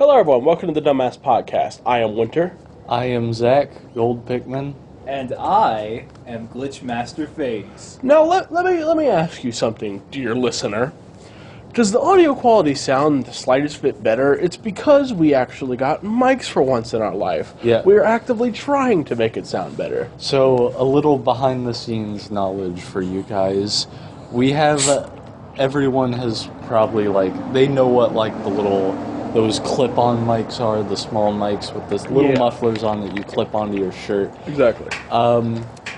Hello, everyone. Welcome to the Dumbass Podcast. I am Winter. I am Zach Goldpickman. And I am Glitchmaster FaZe. Now, let me ask you something, dear listener. Does the audio quality sound the slightest bit better? It's because we actually got mics for once in our life. Yeah. We're actively trying to make it sound better. So, a little behind-the-scenes knowledge for you guys. We have, everyone has probably, they know what, those clip-on mics are, the small mics with this little mufflers on that you clip onto your shirt. Exactly.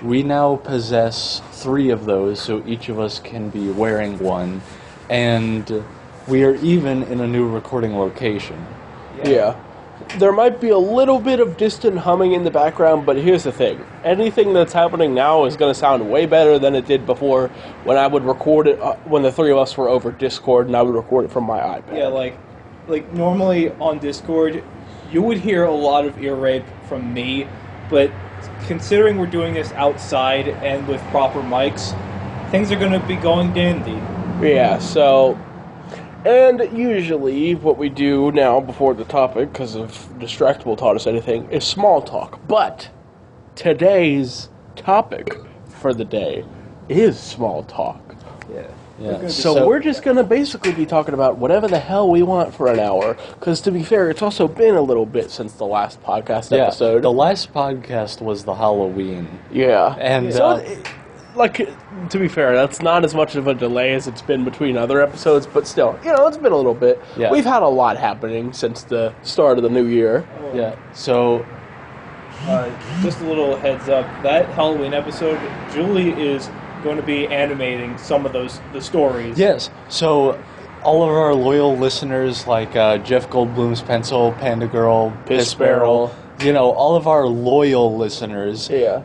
We now possess 3 of those, so each of us can be wearing one. And we are even in a new recording location. Yeah. There might be a little bit of distant humming in the background, but here's the thing. Anything that's happening now is going to sound way better than it did before when I would record it, when the 3 of us were over Discord, and I would record it from my iPad. Yeah, like normally on Discord, you would hear a lot of ear rape from me, but considering we're doing this outside and with proper mics, things are going to be going dandy. Yeah, so, and usually what we do now before the topic, because of Distractable taught us anything, is small talk. But today's topic for the day is small talk. Yeah. So we're just going to basically be talking about whatever the hell we want for an hour, because to be fair, it's also been a little bit since the last podcast episode. The last podcast was the Halloween. Yeah. And, so, to be fair, that's not as much of a delay as it's been between other episodes, but still, it's been a little bit. Yeah. We've had a lot happening since the start of the new year. Yeah, so... Just a little heads up, that Halloween episode, Julie is going to be animating some of the stories. Yes, so all of our loyal listeners, like Jeff Goldblum's Pencil, Panda Girl, Piss Barrel, all of our loyal listeners. Yeah.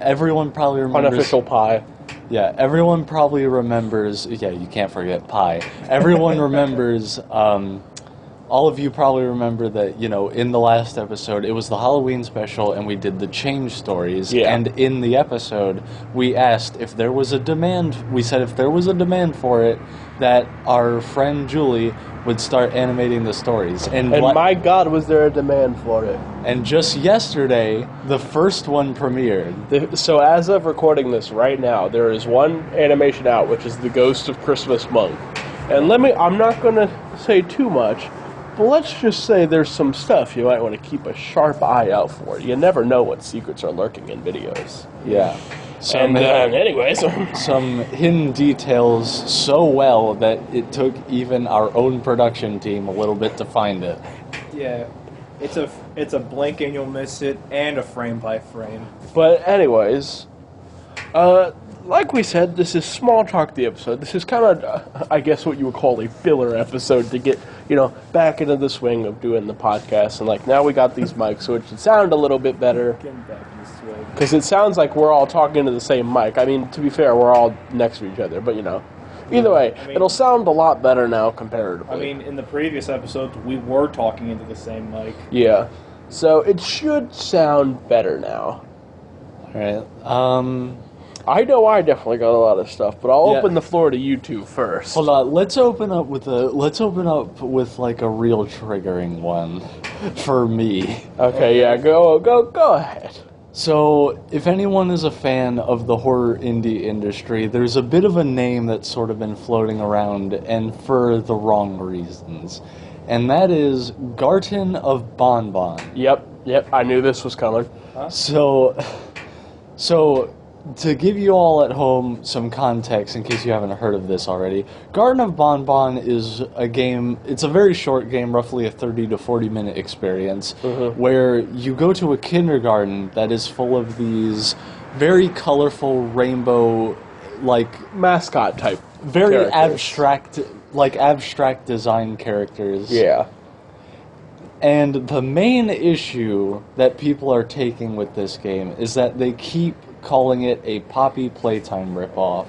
Everyone probably remembers... Unofficial pie. Yeah, everyone probably remembers... Yeah, you can't forget pie. Everyone remembers... all of you probably remember that, in the last episode, it was the Halloween special, and we did the change stories. Yeah. And in the episode, we asked if there was a demand. We said if there was a demand for it, that our friend Julie would start animating the stories. And my God, was there a demand for it. And just yesterday, the first one premiered. So as of recording this right now, there is one animation out, which is The Ghost of Christmas Monk. And I'm not going to say too much, but let's just say there's some stuff you might want to keep a sharp eye out for. You never know what secrets are lurking in videos. Yeah. Anyways. Some hidden details so well that it took even our own production team a little bit to find it. Yeah. It's a blink and you'll miss it, and a frame by frame. But anyways, like we said, this is Small Talk the episode. This is kind of, I guess, what you would call a filler episode to get, back into the swing of doing the podcast. And, now we got these mics, so it should sound a little bit better. Getting back in the swing. Because it sounds like we're all talking to the same mic. I mean, to be fair, we're all next to each other, but, Either way, it'll sound a lot better now comparatively. I mean, in the previous episodes, we were talking into the same mic. Yeah. So it should sound better now. Alright, I know I definitely got a lot of stuff, but I'll open the floor to you two first. hold on. Let's open up with a real triggering one for me. Okay, yeah, go ahead. So, if anyone is a fan of the horror indie industry, there's a bit of a name that's sort of been floating around, and for the wrong reasons. And that is Garten of Bonbon. Yep, I knew this was coming. So, to give you all at home some context, in case you haven't heard of this already, Garten of Bonbon is a game, it's a very short game, roughly a 30 to 40 minute experience, where you go to a kindergarten that is full of these very colorful rainbow, Mascot type very characters. abstract design characters. Yeah. And the main issue that people are taking with this game is that they keep calling it a Poppy Playtime ripoff.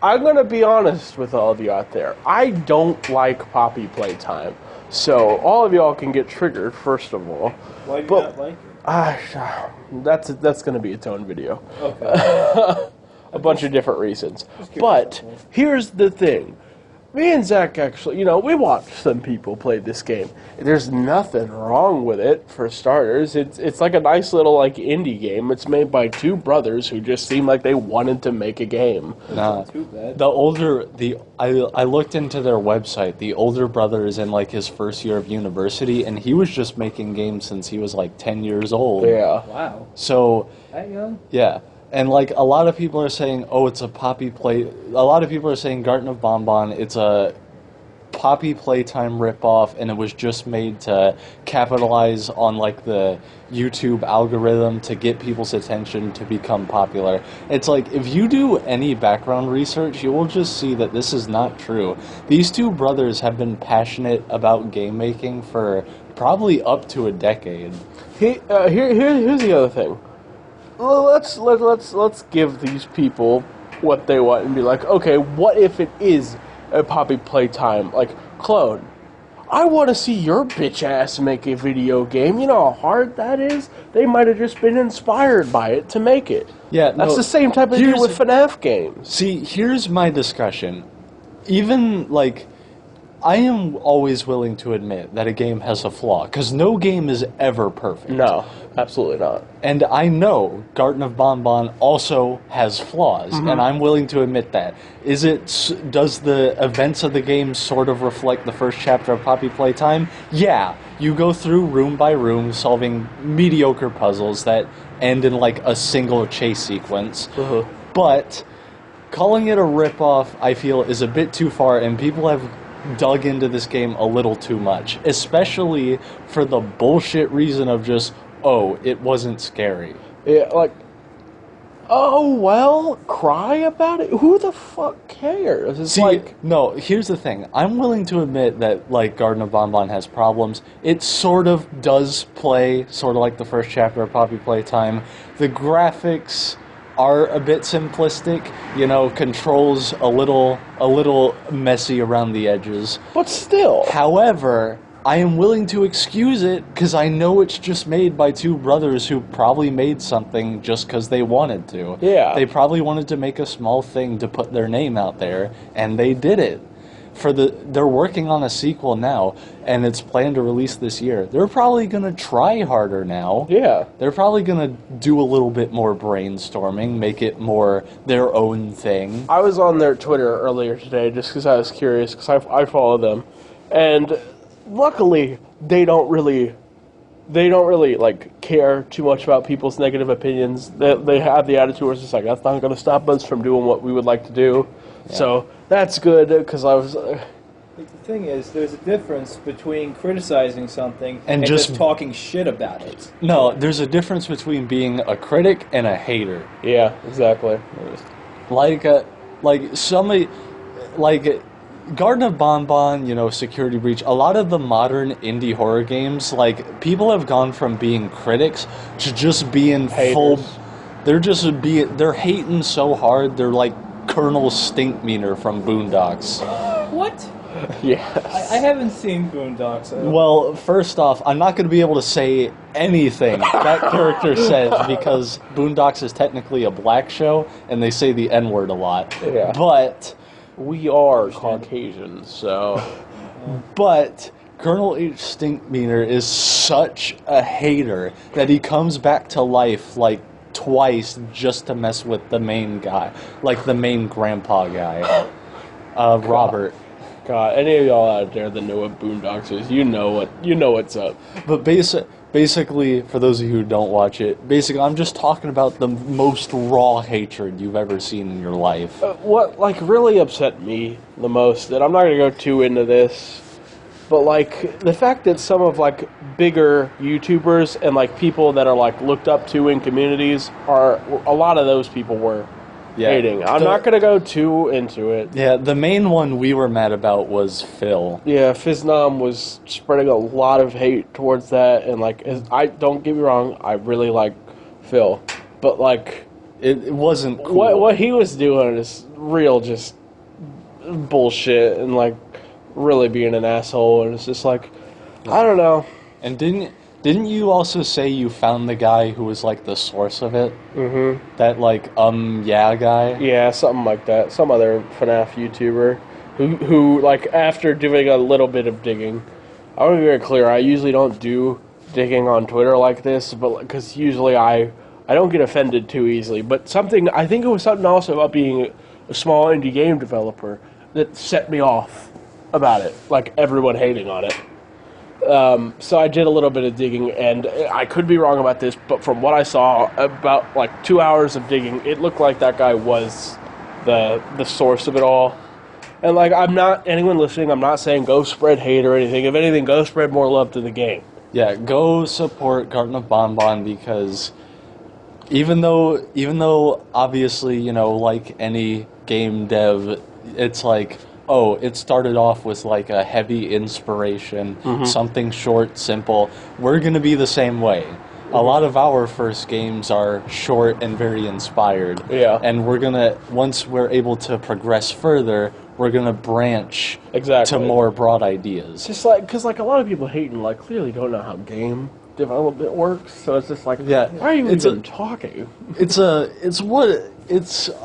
I'm going to be honest with all of you out there. I don't like Poppy Playtime. So all of y'all can get triggered, first of all. Why do you not like it? That's going to be its own video. Okay. A bunch of different reasons. But here's the thing. me and Zach actually, we watched some people play this game. There's nothing wrong with it for starters. It's like a nice little like indie game. It's made by two brothers who just seem like they wanted to make a game. Nah, Too bad. I looked into their website. The older brother is in like his first year of university, and he was just making games since he was like 10 years old. Yeah. Wow. So That young? yeah, and like a lot of people are saying, oh, it's a Poppy Play. A lot of people are saying Garten of Bonbon. It's a Poppy Playtime ripoff, and it was just made to capitalize on like the YouTube algorithm to get people's attention to become popular. It's like if you do any background research, you will just see that this is not true. These two brothers have been passionate about game making for probably up to a decade. Here's the other thing. Well, let's give these people what they want and be like, okay, what if it is a Poppy Playtime? Like, Clone, I want to see your bitch ass make a video game. You know how hard that is? They might have just been inspired by it to make it. Yeah, That's no, the same type of deal here's- with FNAF games. See, here's my discussion. Even, like, I am always willing to admit that a game has a flaw, because no game is ever perfect. No, absolutely not. And I know Garten of Bonbon also has flaws, and I'm willing to admit that. Does the events of the game sort of reflect the first chapter of Poppy Playtime? Yeah. You go through room by room, solving mediocre puzzles that end in, like, a single chase sequence. But calling it a ripoff, I feel, is a bit too far, and people have dug into this game a little too much, especially for the bullshit reason of just, oh, it wasn't scary. Yeah, like, oh, well, cry about it? Who the fuck cares? It's See, like, no, here's the thing. I'm willing to admit that, like, Garden of Bonbon has problems. It sort of does play sort of like the first chapter of Poppy Playtime. The graphics are a bit simplistic, controls a little messy around the edges. but still. However, I am willing to excuse it because I know it's just made by two brothers who probably made something just because they wanted to. Yeah. They probably wanted to make a small thing to put their name out there, and they did it. They're working on a sequel now, and it's planned to release this year. They're probably going to try harder now. Yeah. They're probably going to do a little bit more brainstorming, make it more their own thing. I was on their Twitter earlier today just because I was curious, because I follow them, and luckily they don't really like care too much about people's negative opinions. They have the attitude where it's just like, that's not going to stop us from doing what we would like to do. So that's good, because I was The thing is, there's a difference between criticizing something And and just- just talking shit about it. No, there's a difference between being a critic and a hater. yeah, exactly. Like somebody, like Garden of Bonbon, Security Breach. A lot of the modern indie horror games, like people have gone from being critics to just being full. Haters. They're hating so hard. They're like Colonel Stinkmeaner from Boondocks. What? Yeah. I haven't seen Boondocks. Well, first off, I'm not going to be able to say anything that character says because Boondocks is technically a black show and they say the N-word a lot. Yeah. But We are Caucasian, so Colonel H. Stinkmeaner is such a hater that he comes back to life like twice just to mess with the main guy, like the main grandpa guy, Robert. God, any of y'all out there that know what Boondocks is, you know what's up. But basically, for those of you who don't watch it, basically I'm just talking about the most raw hatred you've ever seen in your life. What like really upset me the most, and I'm not gonna go too into this, but like the fact that some of like bigger YouTubers and like people that are like looked up to in communities a lot of those people were hating. I'm not gonna go too into it. Yeah, the main one we were mad about was Phil. Yeah, Fiznam was spreading a lot of hate towards that, and like I don't get me wrong, I really like Phil, but like It wasn't cool. what he was doing is real just bullshit, and like really being an asshole, and it's just like I don't know. And didn't you also say you found the guy who was like the source of it? Mm-hmm. That like yeah guy. Yeah, something like that. Some other FNAF YouTuber. who like after doing a little bit of digging, I want to be very clear. I usually don't do digging on Twitter like this, but because usually I don't get offended too easily. But something I think it was something also about being a small indie game developer that set me off about it, like everyone hating on it. So I did a little bit of digging, and I could be wrong about this, but from what I saw, about like 2 hours of digging, it looked like that guy was the source of it all. And like, I'm not, anyone listening, I'm not saying go spread hate or anything. If anything, go spread more love to the game. Yeah, go support Garden of Bonbon, because even though obviously, you know, like any game dev, it's like, oh, it started off with like a heavy inspiration, something short, simple. We're going to be the same way. A lot of our first games are short and very inspired. Yeah. And we're going to, once we're able to progress further, we're going to branch Exactly. to more broad ideas. Just like, because like a lot of people hating, like clearly don't know how game development works. So it's just like, Yeah, why are you it's even talking? It's a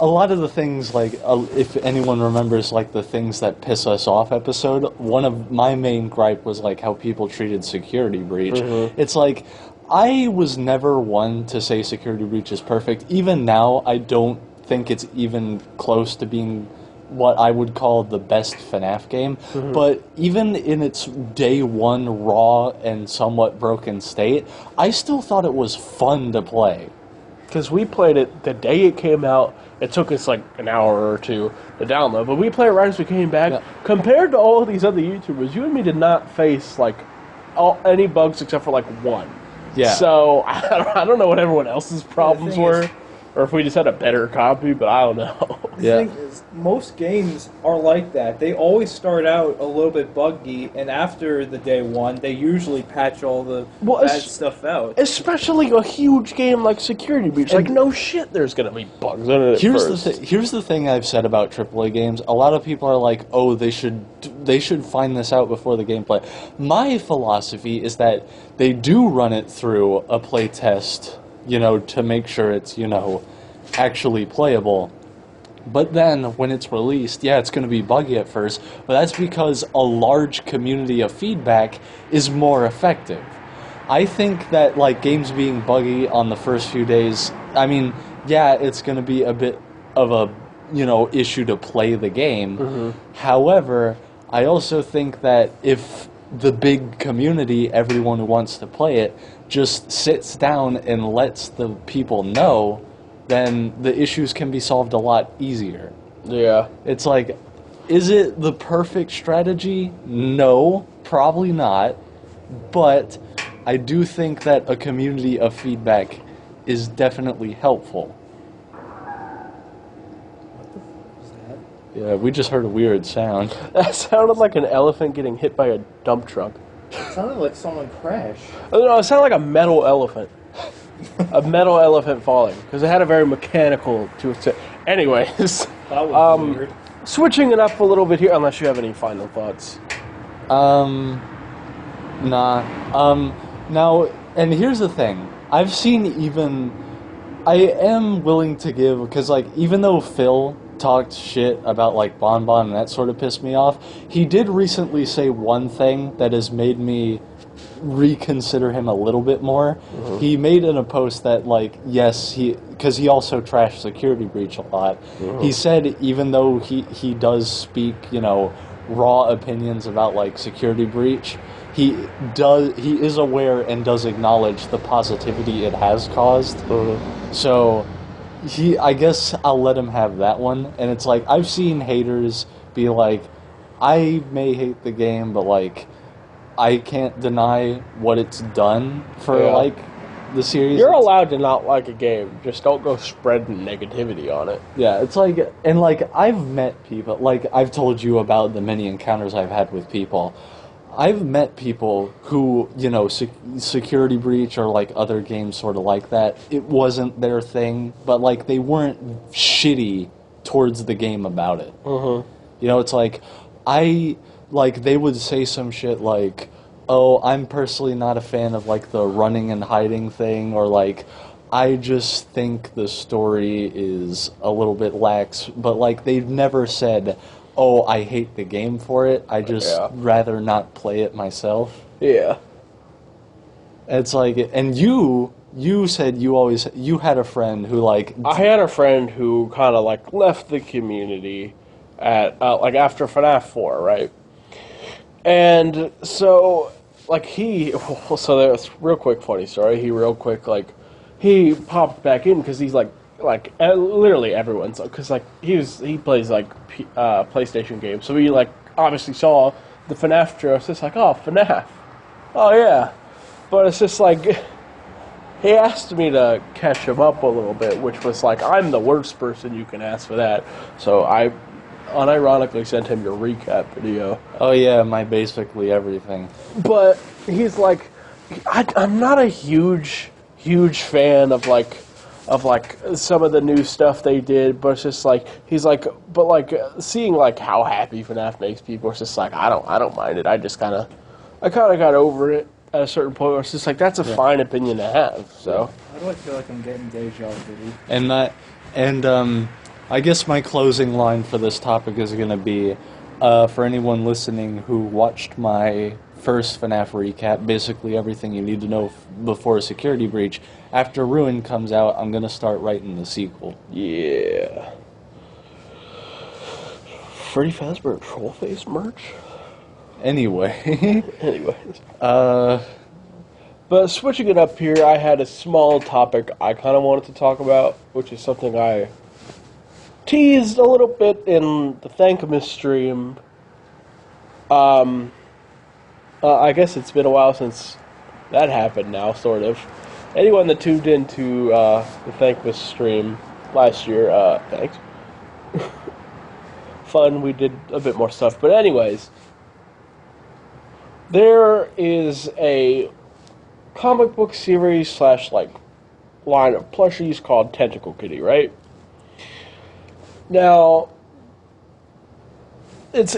lot of the things, like, if anyone remembers, like, the things that piss us off episode, one of my main gripe was, like, how people treated Security Breach. It's like, I was never one to say Security Breach is perfect. Even now, I don't think it's even close to being what I would call the best FNAF game. But even in its day one raw and somewhat broken state, I still thought it was fun to play. Because we played it the day it came out. It took us like an hour or two to download, but we played it right as we came back. Yeah. Compared to all of these other YouTubers, you and me did not face like any bugs except for like one. Yeah. So I don't know what everyone else's problems thing were, is- or if we just had a better copy, but I don't know. The thing is, most games are like that. They always start out a little bit buggy, and after the day one, they usually patch all the Well, bad it's- stuff out. Especially a huge game like Security Breach. Like, no shit, there's gonna be bugs in it. Here's the thing I've said about AAA games. A lot of people are like, "Oh, they should find this out before the gameplay." My philosophy is that they do run it through a play test, you know, to make sure it's, you know, actually playable. But then when it's released, yeah, it's going to be buggy at first, but that's because a large community of feedback is more effective. I think that, like, games being buggy on the first few days, I mean, yeah, it's going to be a bit of a, you know, issue to play the game. However, I also think that if the big community, everyone who wants to play it, just sits down and lets the people know, then the issues can be solved a lot easier. Yeah. It's like, is it the perfect strategy? No, probably not. But I do think that a community of feedback is definitely helpful. Yeah, we just heard a weird sound. That sounded like an elephant getting hit by a dump truck. It sounded like someone crashed. Oh, no, it sounded like a metal elephant. A metal elephant falling. Because it had a very mechanical to it. Anyways, That was weird. switching it up a little bit here, unless you have any final thoughts. Nah. Now, and here's the thing. I've seen even... I am willing to give... Because, like, even though Phil talked shit about, like, Bon Bon and that sort of pissed me off, he did recently say one thing that has made me reconsider him a little bit more. He made in a post that, like, yes, because he also trashed Security Breach a lot. He said even though he does speak, you know, raw opinions about, like, Security Breach, he is aware and does acknowledge the positivity it has caused. So I guess I'll let him have that one. And it's like, I've seen haters be like, I may hate the game, but, like, I can't deny what it's done for, Yeah. like, the series. You're allowed to not like a game, just don't go spreading negativity on it. Yeah, it's like, and, like, I've met people, like, I've told you about the many encounters I've had with people. I've met people who, you know, Security Breach or, like, other games sort of like that, it wasn't their thing, but, like, they weren't shitty towards the game about it. You know, it's like, they would say some shit like, oh, I'm personally not a fan of, like, the running and hiding thing, or, like, I just think the story is a little bit lax, but, like, they've never said, oh, I hate the game for it. I just Yeah. rather not play it myself. Yeah. It's like, and you said you had a friend who like, I had a friend who kind of like left the community at like after FNAF 4, right? And so like so that's real quick funny story. He popped back in because he's like literally everyone's because like he plays like PlayStation games, so he like obviously saw the FNAF trailer. It's just like, oh, FNAF, oh yeah, but it's just like. He asked me to catch him up a little bit, which was like, I'm the worst person you can ask for that. So I unironically sent him your recap video. oh yeah, my basically everything. But he's like, I'm not a huge fan of like some of the new stuff they did, but it's just like he's like, but like seeing like how happy FNAF makes people, it's just like I don't mind it. I kind of got over it at a certain point where it's just like that's a fine opinion to have. So Why do I feel like I'm getting deja vu? And I guess my closing line for this topic is going to be, for anyone listening who watched my first FNAF recap, basically everything you need to know before a security breach. After Ruin comes out, I'm going to start writing the sequel. yeah, Freddy Fazbear Trollface merch. Anyway, Anyways. uh, But switching it up here, I had a small topic I kind of wanted to talk about, which is something I teased a little bit in the Thankamus stream. I guess it's been a while since that happened now, sort of. Anyone that tuned into the Thankamus stream last year, thanks. Fun, we did a bit more stuff. But anyways, there is a comic book series / like line of plushies called Tentacle Kitty, right? Now, it's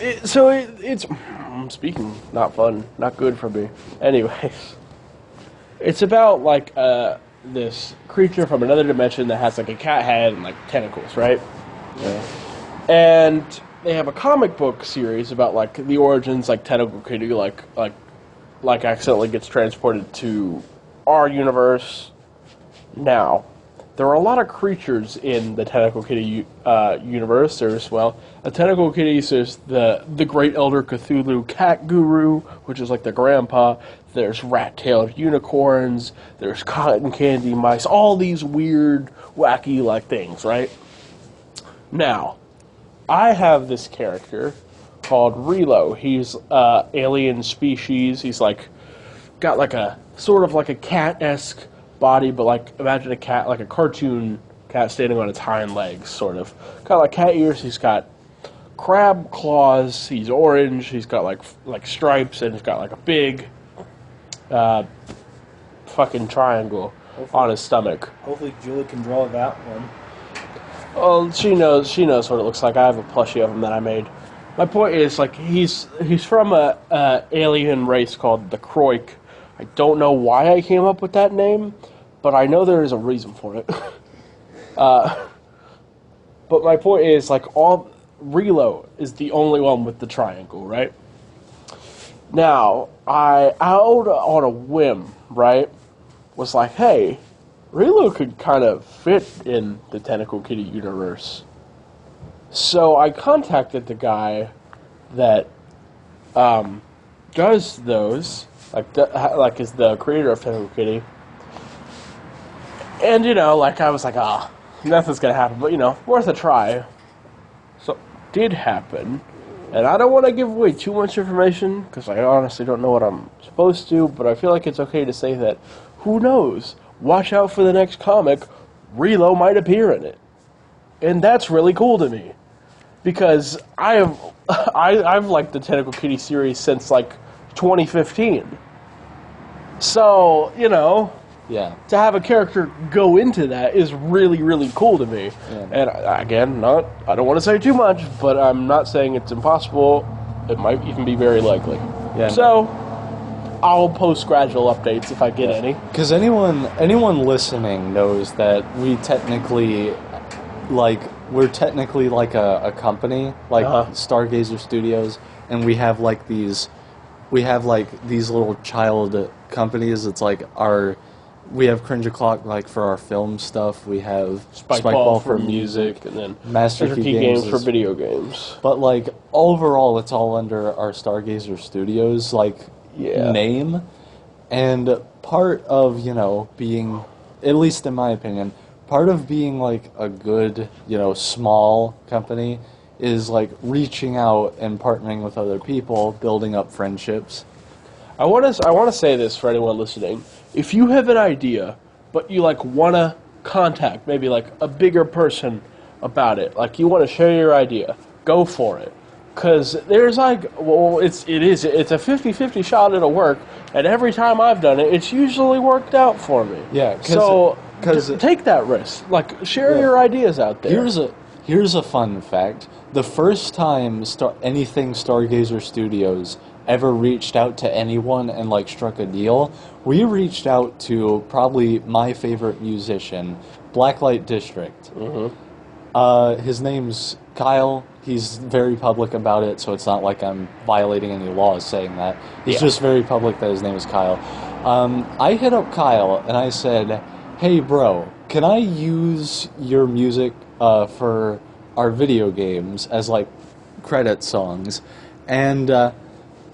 speaking not fun, not good for me. Anyways, it's about like this creature from another dimension that has like a cat head and like tentacles, right? yeah. And they have a comic book series about like the origins, like Tentacle Kitty, like accidentally gets transported to our universe. Now, there are a lot of creatures in the Tentacle Kitty universe. There's a Tentacle Kitty. There's the Great Elder Cthulhu Cat Guru, which is like the grandpa. There's rat-tailed unicorns. There's cotton candy mice. All these weird, wacky like things, right? Now, I have this character called Relo. He's alien species. He's like got like a sort of like a cat-esque body, but like imagine a cat, like a cartoon cat standing on its hind legs, sort of. Got like cat ears. He's got crab claws. He's orange. He's got like stripes, and he's got like a big fucking triangle on his stomach. Hopefully Julie can draw that one. Well, she knows what it looks like. I have a plushie of him that I made. My point is, like, he's from a alien race called the Kroik. I don't know why I came up with that name, but I know there is a reason for it. But my point is, like, Relo is the only one with the triangle, right? Now, I out on a whim, right, was like, hey, Relo could kind of fit in the Tentacle Kitty universe. So I contacted the guy that does those, like is the creator of Tentacle Kitty. And, you know, like, I was like, nothing's gonna happen, but, you know, worth a try. So, it did happen. And I don't want to give away too much information, because I honestly don't know what I'm supposed to, but I feel like it's okay to say that, who knows? Watch out for the next comic, Relo might appear in it. And that's really cool to me. Because I've liked the Tentacle Kitty series since, like, 2015. So, you know, Yeah. to have a character go into that is really, really cool to me. Yeah. And again, I don't want to say too much, but I'm not saying it's impossible. It might even be very likely. Yeah. So, I'll post gradual updates if I get any. Because anyone listening knows that we technically like we're technically like a company, like Stargazer Studios, and we have like these little child companies. It's like we have Cringe O'Clock like for our film stuff. We have Spikeball for music, and then Master Key Games for video games. But like overall, it's all under our Stargazer Studios name, and part of being, at least in my opinion, part of being like a good small company is like reaching out and partnering with other people, building up friendships. I want to say this for anyone listening. If you have an idea, but you like want to contact maybe like a bigger person about it, like you want to share your idea, go for it. Because there's like, it's a 50-50 shot it'll work, and every time I've done it, it's usually worked out for me. Yeah, so take that risk. Like, share your ideas out there. Here's a fun fact. The first time anything Stargazer Studios ever reached out to anyone and like struck a deal, we reached out to probably my favorite musician, Blacklight District. Mm-hmm. His name's Kyle. He's very public about it, so it's not like I'm violating any laws saying that. He's just very public that his name is Kyle. I hit up Kyle and I said, "Hey bro, can I use your music for our video games as like credit songs?" And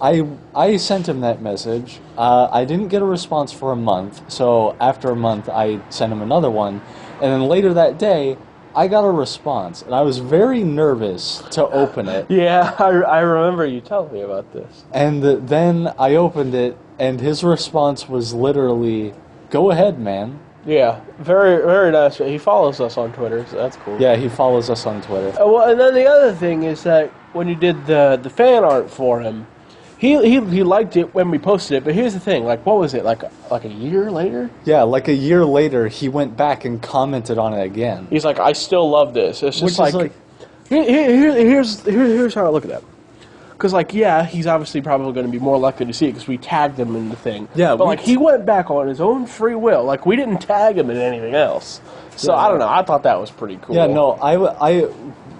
I sent him that message. I didn't get a response for a month, so after a month I sent him another one, and then later that day I got a response, and I was very nervous to open it. Yeah, I remember you telling me about this. And then I opened it, and his response was literally, "Go ahead, man." Yeah, very, very nice. He follows us on Twitter, so that's cool. Yeah, he follows us on Twitter. Well, and then the other thing is that when you did the fan art for him, he liked it when we posted it. But here's the thing: like, what was it like a year later? Yeah, like a year later, he went back and commented on it again. He's like, "I still love this." It's just Which is like here's how I look at that. Because, like, yeah, he's obviously probably going to be more likely to see it because we tagged him in the thing. Yeah, but, like, he went back on his own free will. Like, we didn't tag him in anything else. So, I don't know. I thought that was pretty cool. Yeah, no,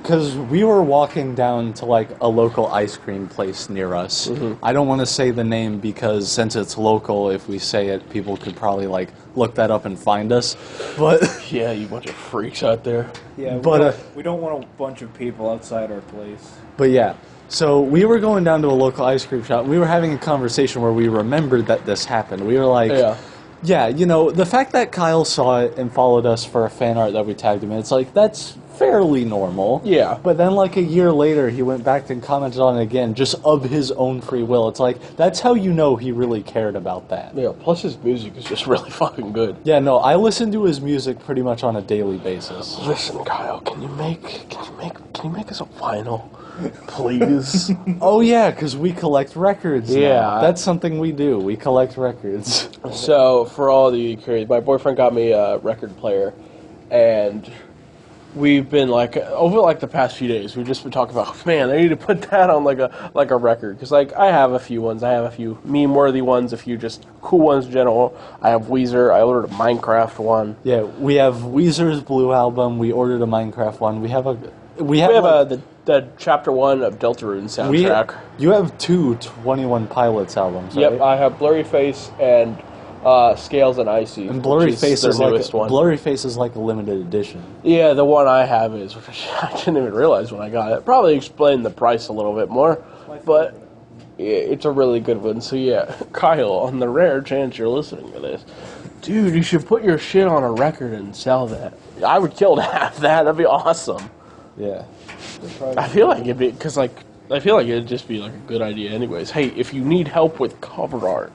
because we were walking down to, like, a local ice cream place near us. Mm-hmm. I don't want to say the name because since it's local, if we say it, people could probably, like, look that up and find us. But yeah, you bunch of freaks out there. Yeah, we don't want a bunch of people outside our place. But, yeah. So we were going down to a local ice cream shop. We were having a conversation where we remembered that this happened. We were like, yeah, the fact that Kyle saw it and followed us for a fan art that we tagged him in, it's like, that's fairly normal. Yeah. But then like a year later, he went back and commented on it again, just of his own free will. It's like, that's how you know he really cared about that. Yeah, plus his music is just really fucking good. Yeah, no, I listen to his music pretty much on a daily basis. Listen, Kyle, can you make us a vinyl? Please. Oh yeah, because we collect records. Yeah, now. That's something we do. We collect records. So for all of you curious, my boyfriend got me a record player, and we've been like over like the past few days, we've just been talking about, man, I need to put that on like a record because like I have a few ones. I have a few meme-worthy ones, a few just cool ones in general. I have Weezer. I ordered a Minecraft one. Yeah, we have Weezer's Blue album. We ordered a Minecraft one. We have the Chapter 1 of Deltarune soundtrack. You have two 21 Pilots albums, Yep, right? I have Blurry Face and Scales and Icy. And Blurry Face is one. Blurry Face is like a limited edition. Yeah, the one I have is, which I didn't even realize when I got it. Probably explain the price a little bit more, but it's a really good one. So yeah, Kyle, on the rare chance you're listening to this, dude, you should put your shit on a record and sell that. I would kill to have that. That'd be awesome. Yeah. I feel like it'd be, because like, I feel like it'd just be like a good idea anyways. Hey, if you need help with cover art,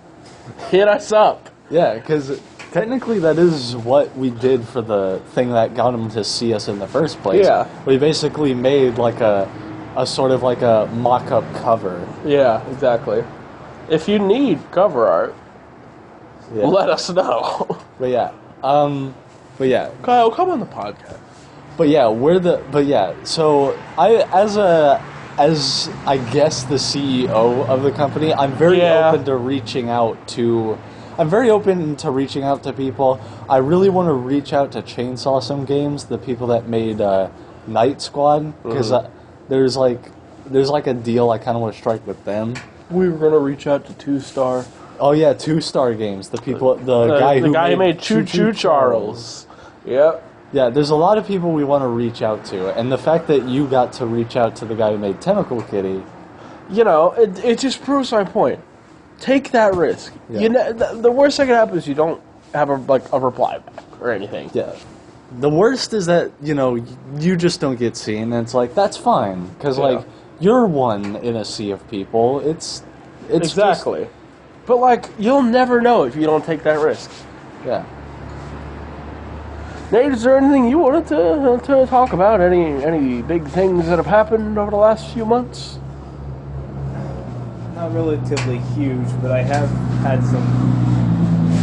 hit us up. Yeah, because technically that is what we did for the thing that got him to see us in the first place. Yeah. We basically made like a sort of like a mock-up cover. Yeah, exactly. If you need cover art, let us know. But yeah. Kyle, come on the podcast. So as I guess the CEO of the company, I'm very open to reaching out to I'm very open to reaching out to people. I really want to reach out to Chainsaw Some Games, the people that made Night Squad, because there's like a deal I kind of want to strike with them. We were gonna reach out to 2-Star. Oh yeah, 2-Star Games, the people, the guy who made Choo Choo Charles. Yep. Yeah, there's a lot of people we want to reach out to, and the fact that you got to reach out to the guy who made Tentacle Kitty, You know, it just proves my point. Take that risk. Yeah. You know, the worst that can happen is you don't have a reply back or anything. yeah. The worst is that, you know, you just don't get seen, and it's like, that's fine, because, Yeah. like, you're one in a sea of people. It's Exactly. But like, you'll never know if you don't take that risk. Just, yeah. Nate, is there anything you wanted to talk about? Any big things that have happened over the last few months? Not relatively huge, but I have had some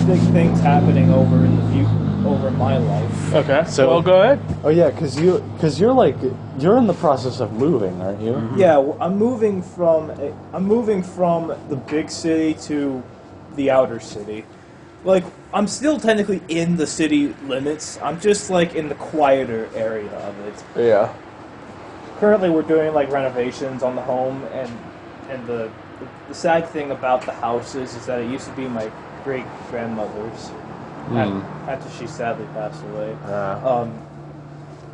big things happening over in my life. Okay. So- Well, go ahead. Oh yeah, because you're in the process of moving, aren't you? Yeah, I'm moving from the big city to the outer city. Like, I'm still technically in the city limits. I'm just like in the quieter area of it. Yeah. Currently, we're doing like renovations on the home, and the sad thing about the house is that it used to be my great grandmother's after she sadly passed away.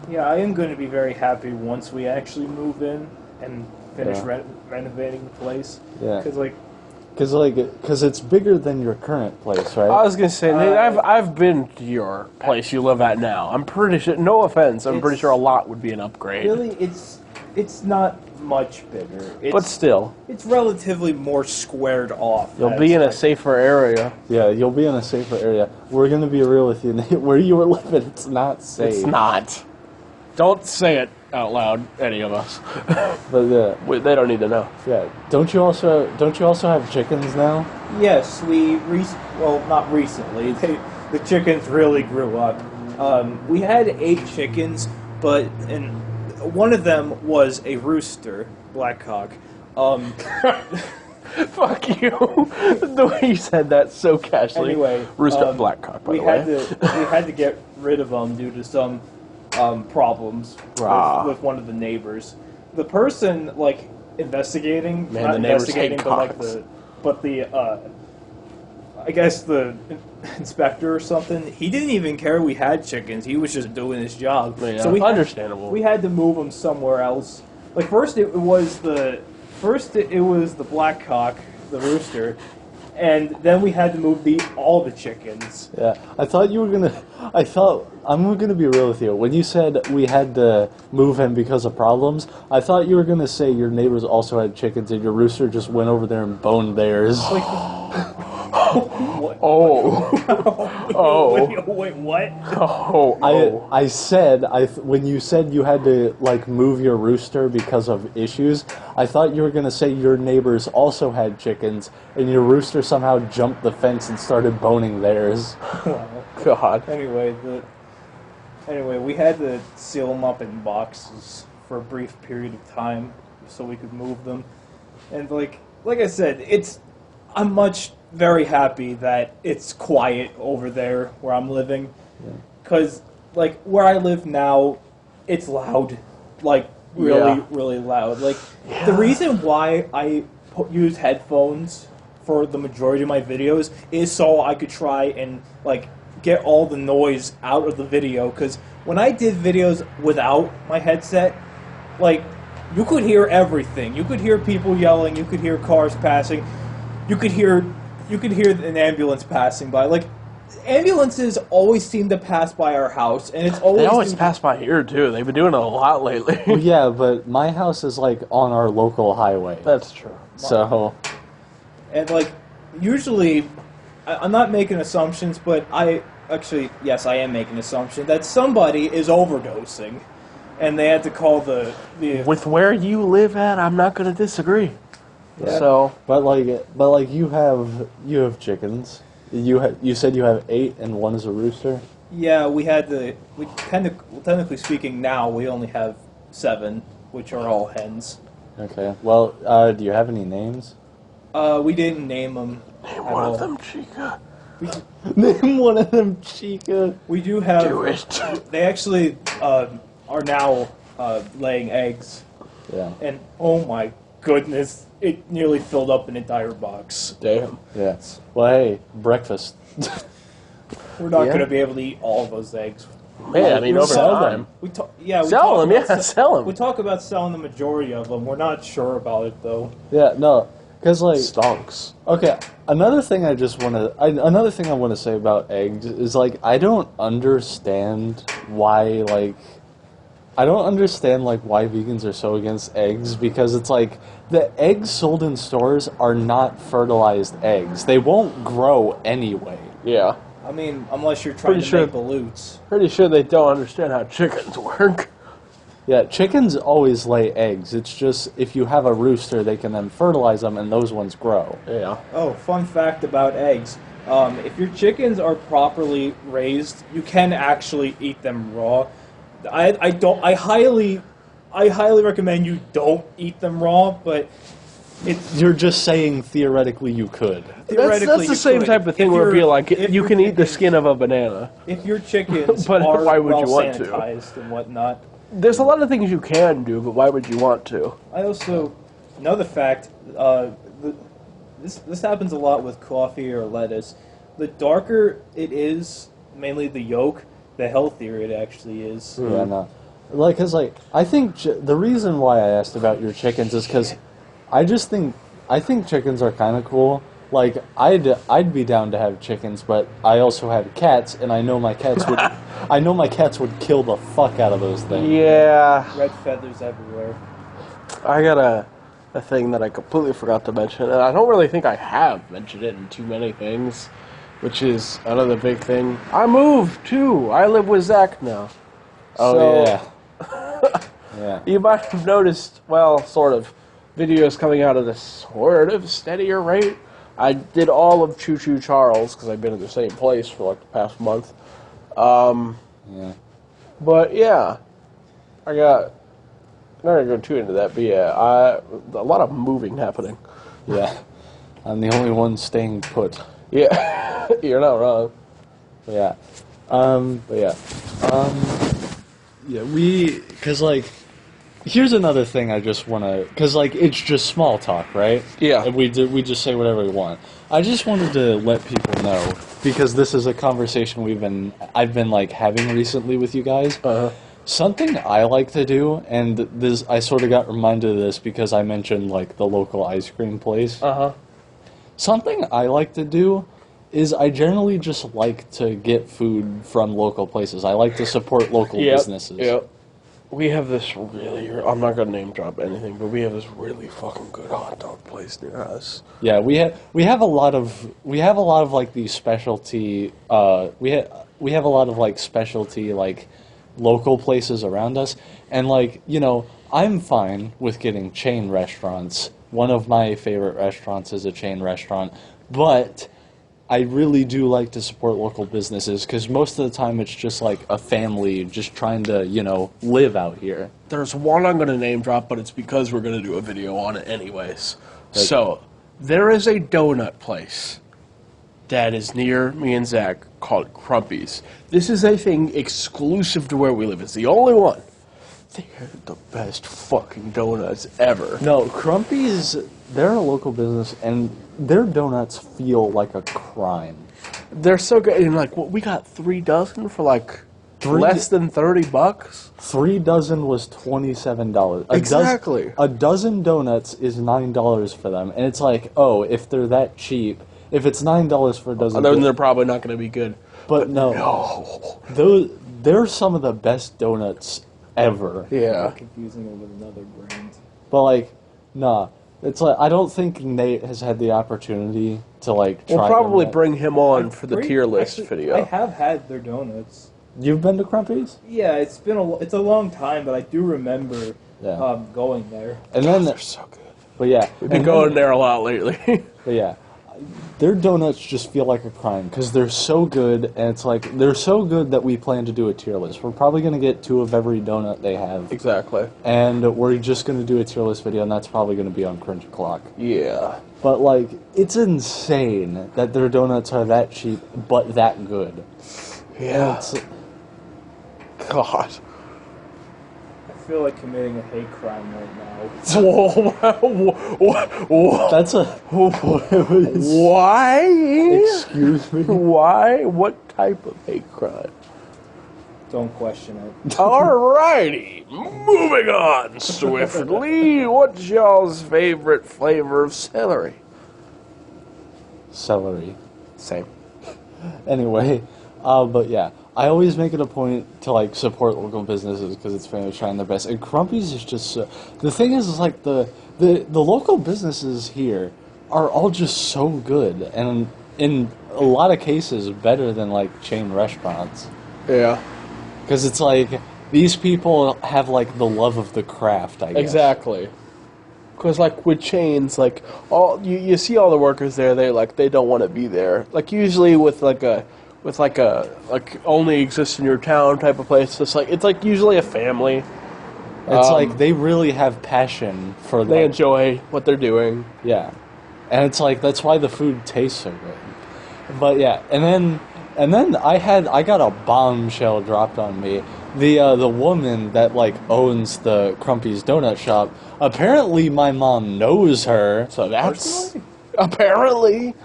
Yeah, I am going to be very happy once we actually move in and finish Yeah. renovating the place. Yeah. Because Because it's bigger than your current place, right? I was gonna say, Nate, I've been to your place you live at now. I'm pretty sure. No offense, I'm pretty It's- sure a lot would be an upgrade. really, it's not much bigger. But still, It's relatively more squared off. you'll be in a safer area. Yeah, you'll be in a safer area. We're gonna be real with you, Nate. Where you were living, it's not safe. It's not. Don't say it out loud, any of us. But They don't need to know. yeah. Don't you also have chickens now? Yes, not recently. The chickens really grew up. We had 8 chickens, and one of them was a rooster, Blackcock. Fuck you. The way you said that so casually. Anyway, Rooster Blackcock, by we the way. had to get rid of them due to some problems with one of the neighbors. The person investigating, Man, not the neighbors investigating, hate but the I guess the inspector or something. He didn't even care we had chickens. He was just doing his job. Yeah, So understandable. We had to move them somewhere else. Like first it was the Blackcock, the rooster, and then we had to move all the chickens. Yeah. I'm gonna be real with you. When you said we had to move him because of problems, I thought you were gonna say your neighbors also had chickens and your rooster just went over there and boned theirs. What? Oh. Oh. Wait, what? Oh. I said when you said you had to move your rooster because of issues, I thought you were gonna say your neighbors also had chickens and your rooster somehow jumped the fence and started boning theirs. God. Anyway, we had to seal them up in boxes for a brief period of time so we could move them. And like I said, I'm very happy that it's quiet over there where I'm living. Because where I live now, it's loud, really loud. The reason why I use headphones for the majority of my videos is so I could try and get all the noise out of the video. Because when I did videos without my headset, you could hear everything. You could hear people yelling. You could hear cars passing. You could hear an ambulance passing by. Ambulances always seem to pass by our house, and it's always They always pass by here, too. They've been doing it a lot lately. Well, yeah, but my house is on our local highway. That's true. So, and usually, I'm not making assumptions, but yes, I am making an assumption that somebody is overdosing, and they had to call the With where you live at, I'm not going to disagree. Yeah. So, but you have chickens. You said you have 8 and one is a rooster. Yeah, technically speaking, now we only have 7, which are all hens. Okay. Well, do you have any names? We didn't name them. name one of them, Chica. Name one of them, Chica. We do have. Do it. They actually are now laying eggs, Yeah. and oh my goodness, it nearly filled up an entire box. Damn. Yeah. Well, hey, breakfast. We're not Yeah. going to be able to eat all of those eggs. Man, I mean, We'll over sell time. We Sell talk them, about yeah, sell them. We talk about selling the majority of them. We're not sure about it though. Yeah, no, because like, Stonks. okay, another thing I want to say about eggs is like I don't understand why why vegans are so against eggs, because it's like the eggs sold in stores are not fertilized eggs. They won't grow anyway. Yeah. I mean, unless you're trying Pretty to sure- make balloons. Pretty sure they don't understand how chickens work. Yeah, chickens always lay eggs. It's just if you have a rooster, they can then fertilize them and those ones grow. Yeah. Oh, fun fact about eggs. If your chickens are properly raised, you can actually eat them raw. I highly recommend you don't eat them raw, but You're just saying theoretically you could. That's theoretically the you same could. type of thing If where it'd be your- like, if you your can eat the chickens- skin of a banana. If your chickens But are why would well you want to? sanitized and whatnot. There's a lot of things you can do, but why would you want to? I also know the fact this happens a lot with coffee or lettuce. The darker it is, mainly the yolk, the healthier it actually is. Yeah, no. Like, cause like I think the reason why I asked about your chickens is because I think chickens are kind of cool. Like I'd be down to have chickens, but I also have cats, and I know my cats would kill the fuck out of those things. Yeah. Red feathers everywhere. I got a thing that I completely forgot to mention, and I don't really think I have mentioned it in too many things, which is another big thing. I moved too. I live with Zach now. Oh So, yeah. Yeah. You might have noticed, well, sort of, videos coming out at a sort of steadier rate. I did all of Choo Choo Charles because I've been in the same place for like the past month. Yeah. But yeah, I'm not gonna go too into that. But yeah, a lot of moving happening. Yeah. I'm the only one staying put. Yeah, you're not wrong. Yeah. But yeah, Yeah, cause like, here's another thing I just wanna, cause like it's just small talk, right? Yeah. And we just say whatever we want. I just wanted to let people know, because this is a conversation I've been like having recently with you guys. Something I like to do, and this I sort of got reminded of this because I mentioned like the local ice cream place. Something I like to do is I generally just like to get food from local places. I like to support local businesses. Yep. We have this really, I'm not gonna name drop anything, but we have this really fucking good hot dog place near us. Yeah, we have a lot of like these specialty we have a lot of like specialty like local places around us, and like, you know, I'm fine with getting chain restaurants. One of my favorite restaurants is a chain restaurant, but I really do like to support local businesses because most of the time it's just like a family just trying to, you know, live out here. There's one I'm gonna name drop, but it's because we're gonna do a video on it anyways. So, there is a donut place that is near me and Zach called Crumpy's. This is a thing exclusive to where we live. It's the only one. They're the best fucking donuts ever. No, Crumpy's, they're a local business, and their donuts feel like a crime. They're so good. And like, what, we got 3 dozen for like less than $30. 3 dozen was $27. Exactly. A dozen donuts is $9 for them, and it's like, oh, if they're that cheap, if it's $9 for a dozen, Then they're probably not going to be good. but no, they're some of the best donuts ever. Yeah. Confusing it with another brand. But like, nah, it's like I don't think Nate has had the opportunity to like try. We'll them probably yet. bring him on for the Great. tier list Actually, video. I have had their donuts. You've been to Crumpy's, Yeah, it's a long time, but I do remember going there. and then They're so good. but yeah, We've been and going then- there a lot lately. But yeah, their donuts just feel like a crime because they're so good, and it's like they're so good that we plan to do a tier list. We're probably gonna get 2 of every donut they have, Exactly. and we're just gonna do a tier list video, and that's probably gonna be on Cringe O'Clock. Yeah. But like, it's insane that their donuts are that cheap but that good. Yeah. It's, God. I feel like committing a hate crime right now. that's a Why? excuse me. Why? What type of hate crime? Don't question it. Alrighty, moving on swiftly. What's y'all's favorite flavor of celery? Celery. Same. Anyway, but yeah, I always make it a point to like support local businesses because it's famous trying their best. And Crumpy's is just the thing is like the local businesses here are all just so good, and in a lot of cases better than like chain restaurants. Yeah. Because it's like these people have like the love of the craft, I guess. Exactly. Because like with chains, like all you see all the workers there, they don't want to be there. Like usually with like only exists in your town type of place. It's like usually a family. It's like they really have passion for They like, enjoy what they're doing. yeah, and it's like that's why the food tastes so good. But yeah, and then I got a bombshell dropped on me. The woman that like owns the Crumpy's Donut Shop. Apparently, my mom knows her. So that's apparently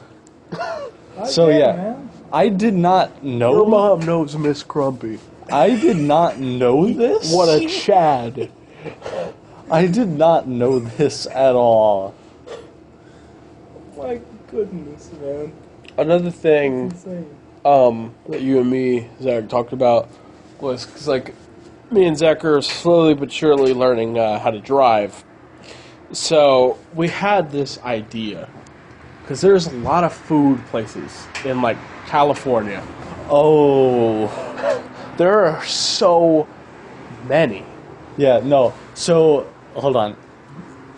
So yeah, man. I did not know. your mom knows Miss Crumpy. I did not know this. What a Chad. I did not know this at all. My goodness, man. Another thing Insane. that you and me, Zach, talked about was because, like, me and Zach are slowly but surely learning how to drive. So we had this idea because there's a lot of food places in, like, California. Oh, There are so many. yeah, no. So hold on.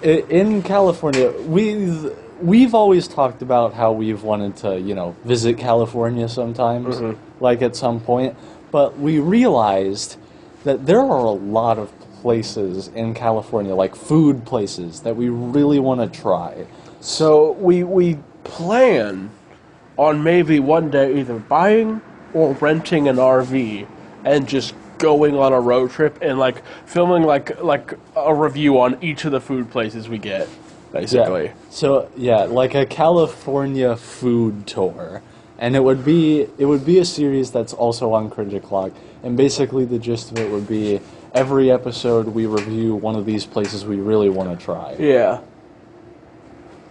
In California, we've always talked about how we've wanted to, visit California sometimes, like at some point. But we realized that there are a lot of places in California, like food places, that we really want to try. So we plan on maybe one day either buying or renting an RV and just going on a road trip and like filming like a review on each of the food places we get, basically. Yeah. So yeah, like a California food tour, and it would be a series that's also on Cringe O'Clock, and basically the gist of it would be every episode we review one of these places we really want to try. Yeah.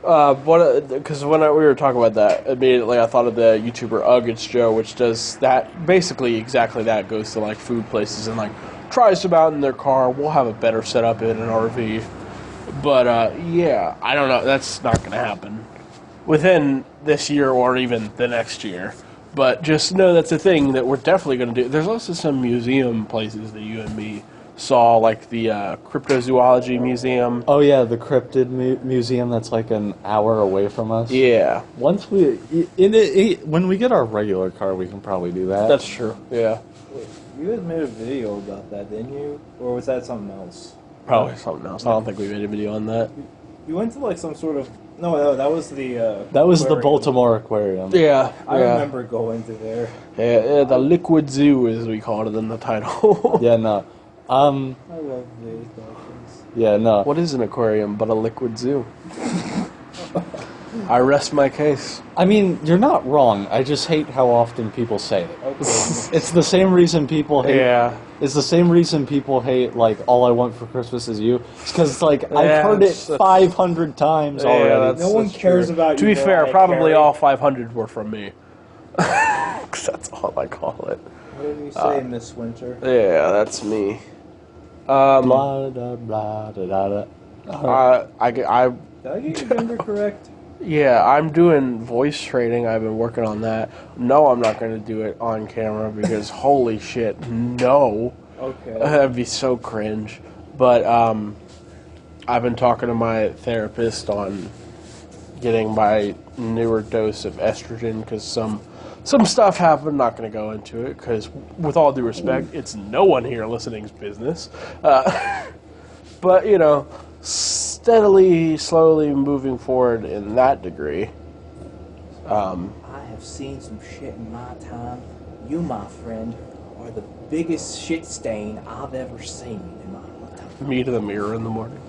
Because when we were talking about that, immediately I thought of the YouTuber Uggage Joe, which does that, basically exactly that, goes to like food places and like tries them out in their car. We'll have a better setup in an RV. But yeah, I don't know, that's not going to happen within this year or even the next year. But just know that's a thing that we're definitely going to do. There's also some museum places that you and me saw, like the Cryptozoology Museum. Oh yeah, the Cryptid Museum that's like an hour away from us. Yeah, Once when we get our regular car, we can probably do that. that's true. Yeah, You guys made a video about that, didn't you? Or was that something else? probably something else. I don't think we made a video on that. You went to like some sort of... No, that was the... That was the aquarium. Baltimore Aquarium. Yeah, I remember going to there. Yeah, the Liquid Zoo, as we called it in the title. Yeah, no. I love these dolphins. Yeah, no. What is an aquarium but a liquid zoo? I rest my case. I mean, you're not wrong. I just hate how often people say it. Okay. It's the same reason people hate. Yeah. It's the same reason people hate like "All I Want for Christmas Is You." It's because like Yeah, I've heard it that's- 500 times Yeah, already. that's- No one cares true. about To you, be fair, Mariah probably Carey. all 500 were from me. 'Cause that's all I call it. What did you say, Miss Winter? Yeah, that's me. Blah blah blah da da. I Did I get your gender correct? Yeah, I'm doing voice training. I've been working on that. No, I'm not going to do it on camera because holy shit, no. Okay. That'd be so cringe. But I've been talking to my therapist on getting my newer dose of estrogen because some stuff happened. Not going to go into it because, with all due respect, it's no one here listening's business. But you know, steadily, slowly moving forward in that degree. I have seen some shit in my time. You, my friend, are the biggest shit stain I've ever seen in my lifetime. Me to the mirror in the morning.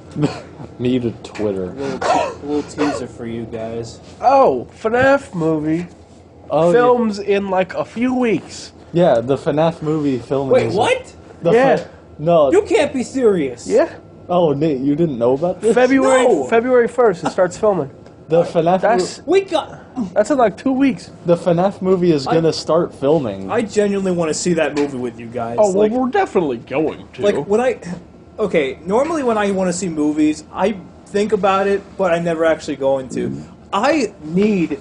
Me to Twitter. Little teaser for you guys. Oh, FNAF movie Oh, films in like a few weeks. yeah, the FNAF movie filming. Wait, is- what? The Yeah. no. You can't be serious. Yeah, Oh, Nate, you didn't know about this? February No. February 1st it starts filming. The FNAF. That's We got. that's in like 2 weeks. The FNAF movie is gonna start filming. I genuinely want to see that movie with you guys. Oh well, like, we're definitely going to. like when I, okay, normally when I want to see movies, I think about it, but I never actually go into. I need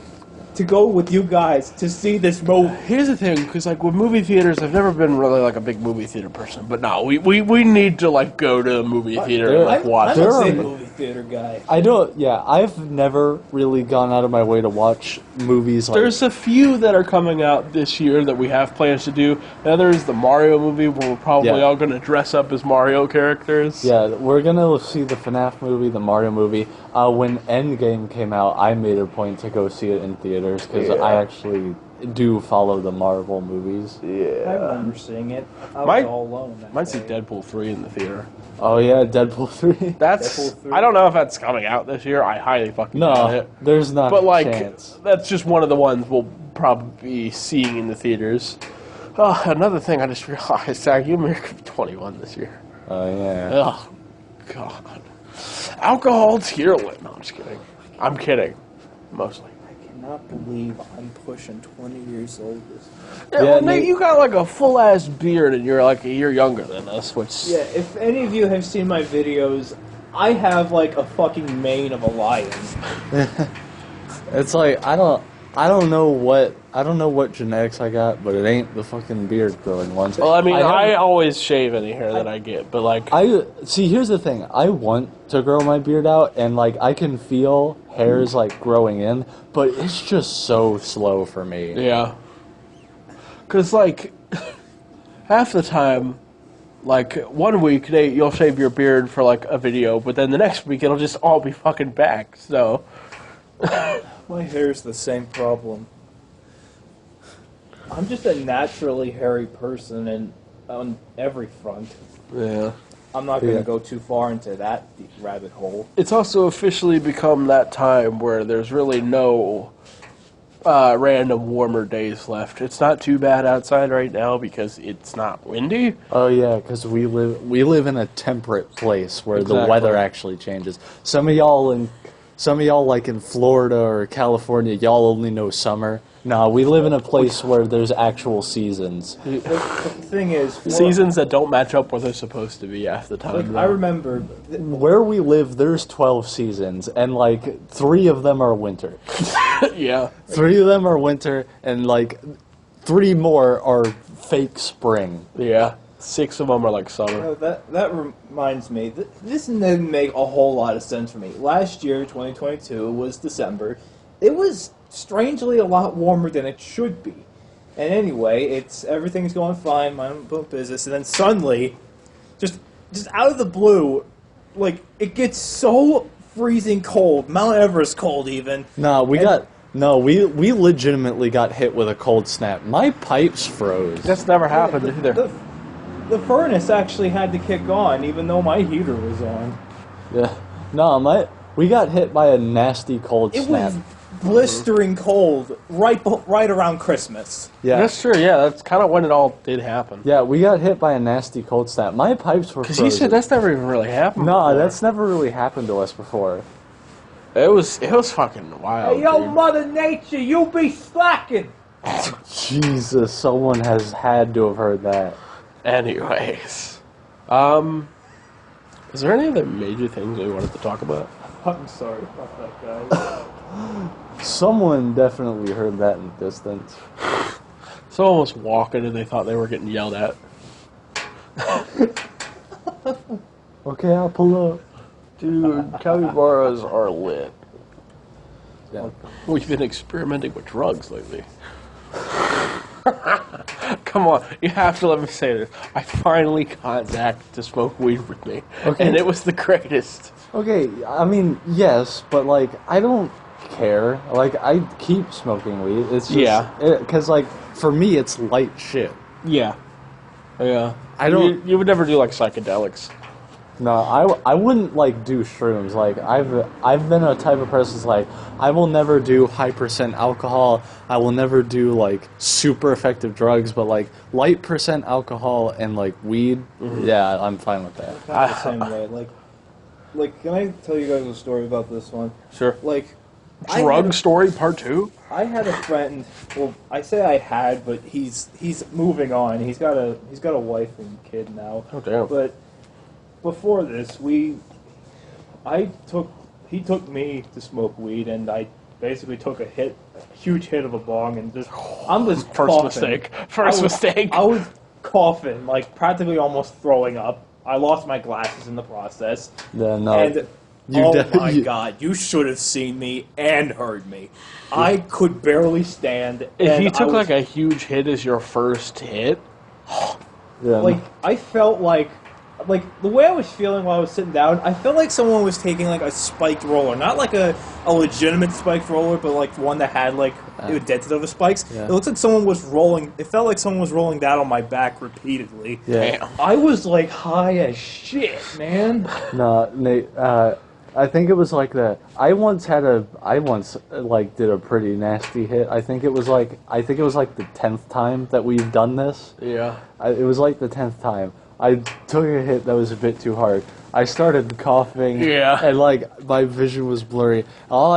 to go with you guys to see this movie. Here's the thing, because like with movie theaters, I've never been really like a big movie theater person. But no, we need to like go to the movie theater and like watch I'm it. a big There are- movie theater guy. I don't. Yeah, I've never really gone out of my way to watch movies. Like, There's a few that are coming out this year that we have plans to do. Another is the Mario movie, where we're probably Yeah. all going to dress up as Mario characters. yeah, we're gonna see the FNAF movie, the Mario movie. When Endgame came out, I made a point to go see it in theaters because Yeah. I actually do follow the Marvel movies. I Yeah. remember seeing it. I was Might- all alone. That Might see day. Deadpool 3 in the theater. Oh yeah, Deadpool 3. That's Deadpool 3. I don't know if that's coming out this year. I highly fucking doubt No, it. there's not But a like, chance. that's just one of the ones we'll probably be seeing in the theaters. Oh, another thing I just realized, Zach, you could be 21 this year. Oh yeah. Oh, God. Alcohol tearlet. No, I'm just kidding. I'm kidding. Mostly. I cannot believe I'm pushing 20 years old. Yeah, Yeah, well, Nate, Nate- you got like a full ass beard and you're like a year younger than us, which. Yeah, if any of you have seen my videos, I have like a fucking mane of a lion. It's like I don't know what genetics I got, but it ain't the fucking beard growing ones. Well, I mean, I haven't- always shave any hair that I get, but like. I see. Here's the thing. I want to grow my beard out, and like I can feel hairs like growing in, but it's just so slow for me. Yeah. Because, like, half the time, like, 1 week, Nate, you'll shave your beard for, like, a video, but then the next week it'll just all be fucking back, so. My hair's the same problem. I'm just a naturally hairy person, and on every front. Yeah. I'm not going to Yeah. go too far into that deep rabbit hole. It's also officially become that time where there's really no random warmer days left. It's not too bad outside right now because it's not windy. Oh yeah, because we live in a temperate place where the Exactly. weather actually changes. Some of y'all like in Florida or California, y'all only know summer. No, we live in a place where there's actual seasons. The thing is, Seasons that don't match up where they're supposed to be half the time. like, though. I remember, Where we live, there's 12 seasons, and like 3 of them are winter. Yeah. 3 of them are winter, and like 3 more are fake spring. Yeah. 6 of them are like summer. that reminds me, this didn't make a whole lot of sense for me. Last year, 2022, was December. It was strangely a lot warmer than it should be. And anyway, everything's going fine, my own business, and then suddenly, just out of the blue, like, it gets so freezing cold, Mount Everest cold even. No, we legitimately got hit with a cold snap. My pipes froze. That's never happened either. The furnace actually had to kick on, even though my heater was on. Yeah. No, we got hit by a nasty cold It snap. was blistering cold right around Christmas. Yeah. That's true, yeah. That's kind of when it all did happen. Yeah, we got hit by a nasty cold snap. My pipes were Because frozen. he said that's never even really happened. No, before. that's never really happened to us before. It was fucking wild. Hey, yo, dude. Mother Nature, you be slacking! Jesus, someone has had to have heard that. Anyways, is there any other major things we wanted to talk about? I'm sorry about that, guys. Someone definitely heard that in the distance. Someone was walking and they thought they were getting yelled at. Okay, I'll pull up. Dude, capybaras are lit. Yeah. We've been experimenting with drugs lately. Come on, you have to let me say this. I finally got Zach to smoke weed with me, Okay. and it was the greatest. Okay, I mean, yes, but like, I don't care. Like, I keep smoking weed. It's just, Yeah. because like, for me, it's light shit. Yeah. Yeah. I don't- You would never do like psychedelics. No, I wouldn't like do shrooms. Like, I've been a type of person that's like, I will never do high percent alcohol. I will never do like super effective drugs, but like light percent alcohol and like weed, yeah, I'm fine with that. Not the same way. Like, can I tell you guys a story about this one? Sure. Like, Drug story part 2? I had a friend. Well, I say I had, but he's moving on. He's got a wife and kid now. Oh, damn. But before this, he took me to smoke weed, and I basically took a huge hit of a bong, and I'm just First coughing. mistake. First mistake. I was coughing, like practically almost throwing up. I lost my glasses in the process. Yeah, no. And You oh de- my you- god, you should have seen me and heard me. I could barely stand. If and you I took was- like a huge hit as your first hit, Yeah, like I felt like the way I was feeling while I was sitting down, I felt like someone was taking like a spiked roller, not like a legitimate spiked roller, but like one that had like it was dented over spikes. Yeah. It looks like someone was rolling. It felt like someone was rolling that on my back repeatedly. yeah. damn. I was like high as shit, man. No, Nate. I think it was like that. I once like did a pretty nasty hit. I think it was like the 10th time that we've done this. Yeah. It was like the 10th time. I took a hit that was a bit too hard. I started coughing. Yeah. And like my vision was blurry. All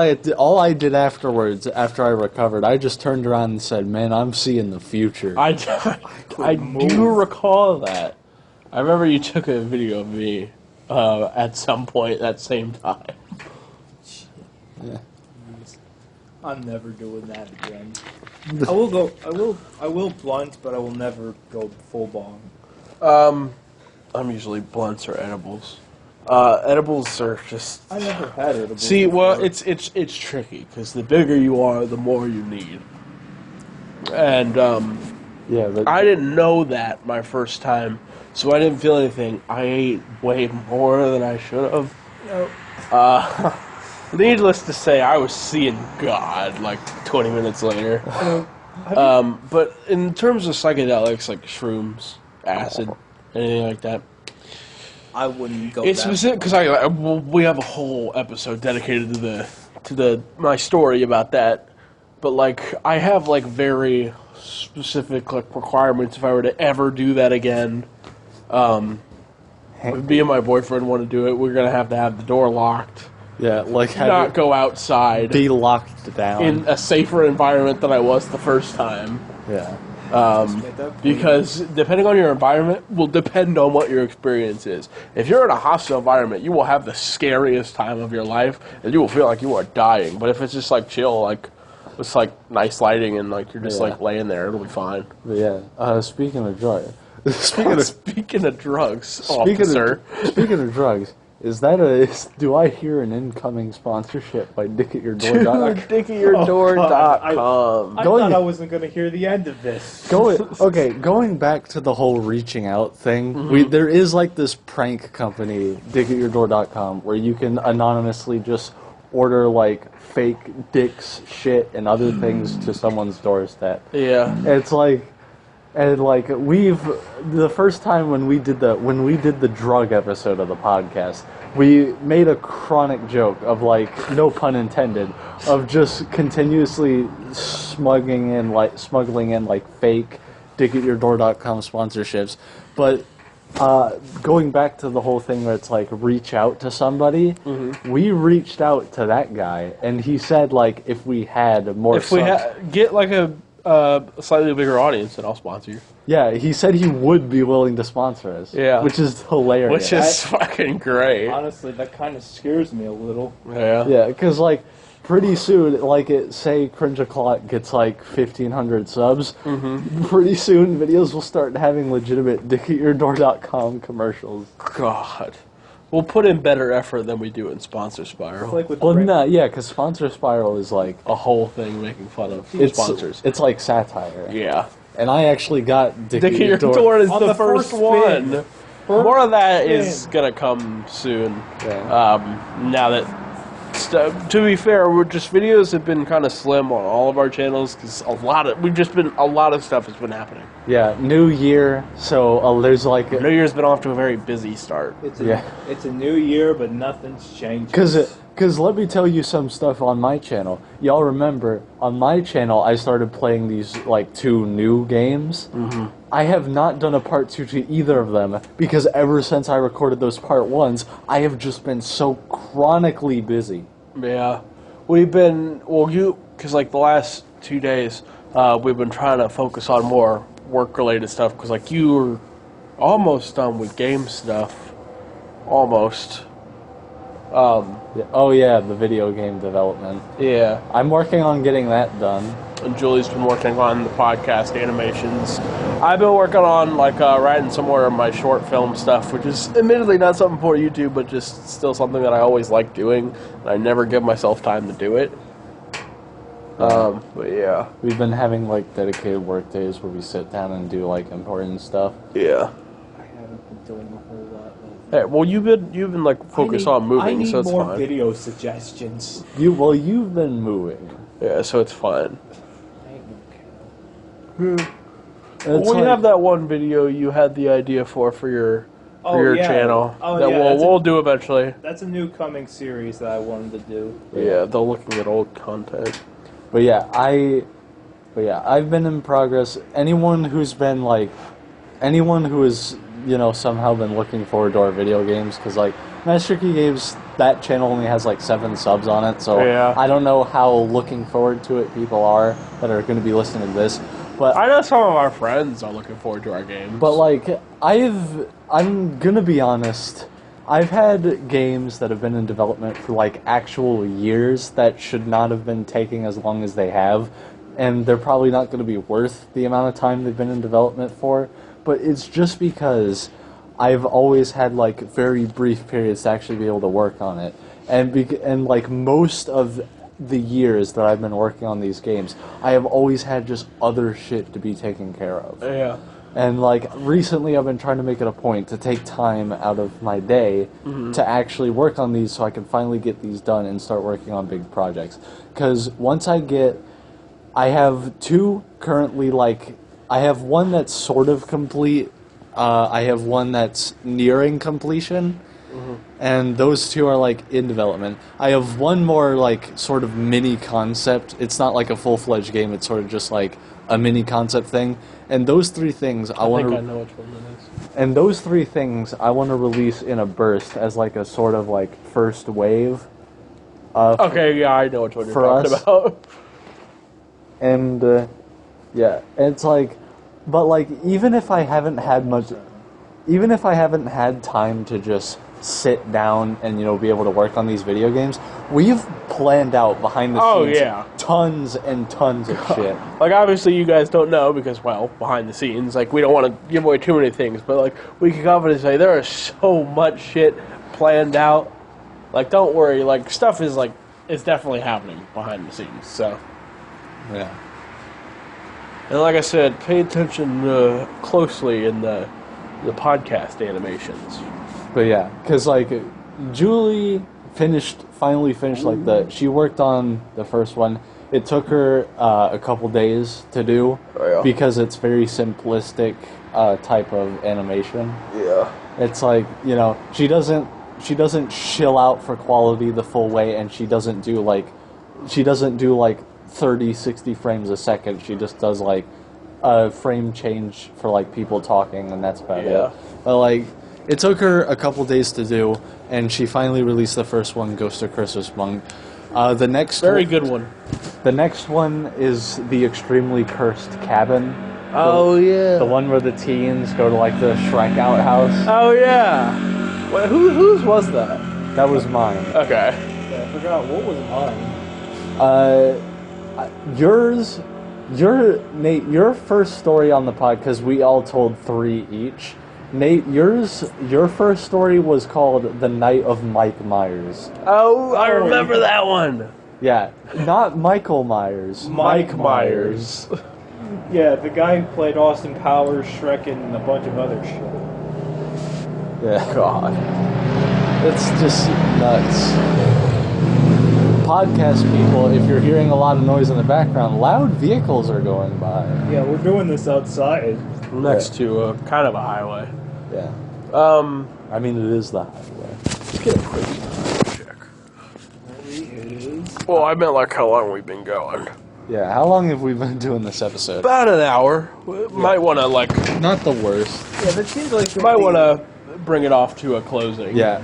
I did afterwards, after I recovered, I just turned around and said, "Man, I'm seeing the future." I do recall that. I remember you took a video of me at some point that same time. I'm never doing that again. I will blunt, but I will never go full bong. I'm usually blunts or edibles. Edibles are just. I never had it. See, well, it's tricky because the bigger you are, the more you need. And Yeah, but I didn't know that my first time, so I didn't feel anything. I ate way more than I should have. Needless to say, I was seeing God like 20 minutes later. But in terms of psychedelics, like shrooms, acid, anything like that, I wouldn't go. it's that specific because we have a whole episode dedicated to my story about that. But like, I have like very specific like requirements if I were to ever do that again. If me and my boyfriend want to do it, we're gonna have the door locked, yeah, like not have go outside, be locked down. in a safer environment than I was the first time. Yeah. Because depending on your environment will depend on what your experience is. If you're in a hostile environment, you will have the scariest time of your life, and you will feel like you are dying. But if it's just like chill, like it's like nice lighting, and like you're just Yeah. like laying there, it'll be fine. But yeah. Speaking of drugs. Speaking of drugs, officer. Speaking of drugs, do I hear an incoming sponsorship by DickAtYourDoor.com? DickAtYourDoor.com. I Going- thought I wasn't going to hear the end of this. Going back to the whole reaching out thing, there is like this prank company, DickAtYourDoor.com, where you can anonymously just order like fake dicks, shit, and other things to someone's doorstep. Yeah. It's like, and like the first time when we did the drug episode of the podcast, we made a chronic joke of like, no pun intended, of just continuously smuggling in like fake DickAtYourDoor.com sponsorships. But going back to the whole thing where it's like reach out to somebody, we reached out to that guy, and he said like if we had more, If we get like a slightly bigger audience, then I'll sponsor you. yeah, he said he would be willing to sponsor us. Yeah. which is hilarious. Which is fucking great. Honestly, that kind of scares me a little. Yeah. yeah, because like pretty soon, like say Cringe O'Clock gets like 1,500 subs, pretty soon videos will start having legitimate DickAtYourDoor.com commercials. God. we'll put in better effort than we do in Sponsor Spiral. It's like with Well, Rick- no, yeah, because Sponsor Spiral is like a whole thing making fun of sponsors. It's like satire. Yeah. And I actually got Dickie Your Door is On the the first first one. spin. More of that Spin. is gonna come soon. Yeah. Now that, to be fair, videos have been kind of slim on all of our channels because a lot of stuff has been happening. Yeah, new year, so there's like New Year's been off to a very busy start. It's a new year, but nothing's changed. Because let me tell you some stuff on my channel. Y'all remember, on my channel, I started playing these, like, 2 new games. Mm-hmm. I have not done a part 2 to either of them, because ever since I recorded those part 1s, I have just been so chronically busy. Yeah, we've been because like the last 2 days, we've been trying to focus on more work-related stuff because like you were almost done with game stuff, almost. Oh yeah, the video game development. Yeah, I'm working on getting that done. and Julie's been working on the podcast animations. I've been working on writing some more of my short film stuff, which is admittedly not something for YouTube, but just still something that I always like doing. And I never give myself time to do it. But yeah, We've been having like dedicated work days where we sit down and do like important stuff. yeah. I haven't been doing a whole lot of. Hey, well, you've been like focused on I moving, need so it's more fine. video suggestions. You've been moving. Yeah, so it's fine. I ain't no cow. It's We like- have that one video you had the idea for your yeah. channel Oh, that yeah, that's we'll do eventually. That's a new coming series that I wanted to do. Yeah, they're looking at old content. But yeah, I've been in progress. Anyone who is, somehow been looking forward to our video games, because like Master Key Games, that channel only has like 7 subs on it, so Yeah. I don't know how looking forward to it people are that are going to be listening to this. But I know some of our friends are looking forward to our games. But like I'm gonna be honest, I've had games that have been in development for like actual years that should not have been taking as long as they have, and they're probably not gonna be worth the amount of time they've been in development for. But it's just because I've always had like very brief periods to actually be able to work on it, and like most of the years that I've been working on these games, I have always had just other shit to be taken care of. yeah. And like recently I've been trying to make it a point to take time out of my day to actually work on these so I can finally get these done and start working on big projects. Because once I have 2 currently, like, I have one that's sort of complete, I have one that's nearing completion, and those 2 are like in development. I have one more like sort of mini concept. It's not like a full-fledged game, it's sort of just like a mini concept thing. And those 3 things I want think I to know which one that is. and those 3 things I want to release in a burst as like a sort of like first wave. Okay, yeah, I know which one you're For talking us? about. And yeah, it's like, but like even if I haven't had time to just sit down and be able to work on these video games, we've planned out behind the Oh, scenes yeah. tons and tons of shit. Like, obviously, you guys don't know because, well, behind the scenes, like, we don't want to give away too many things, but, like, we can confidently say there is so much shit planned out. Like, don't worry, like, stuff is, like, it's definitely happening behind the scenes, so. Yeah. And like I said, pay attention closely in the podcast animations. But yeah, because like Julie finally finished like she worked on the first one. It took her a couple days to do because it's very simplistic type of animation. Yeah. It's like she doesn't chill out for quality the full way, and she doesn't do like 30, 60 frames a second. She just does like a frame change for like people talking, and that's about it. But like it took her a couple days to do, and she finally released the first one, Ghost of Christmas Monk. The next Very good one. The next one is the Extremely Cursed Cabin. Oh, yeah. The one where the teens go to like the Shrek outhouse. Oh, yeah. Wait, whose was that? That was mine. Okay. Yeah, I forgot what was mine. Nate, your first story on the pod, because we all told 3 each. Nate, your first story was called The Night of Mike Myers. Oh, I remember that one. Yeah, not Michael Myers. Mike Myers. Yeah, the guy who played Austin Powers, Shrek, and a bunch of other shit. Yeah, God. it's just nuts. Podcast people, if you're hearing a lot of noise in the background, loud vehicles are going by. Yeah, we're doing this outside. Next to kind of a highway. Yeah. Um, I mean, it is the highway. let's get a quick time check. Well, I meant like how long we've been going. Yeah, how long have we been doing this episode? About an hour. We might want to like. Not the worst. Yeah, that seems like Might want to bring it off to a closing. Yeah.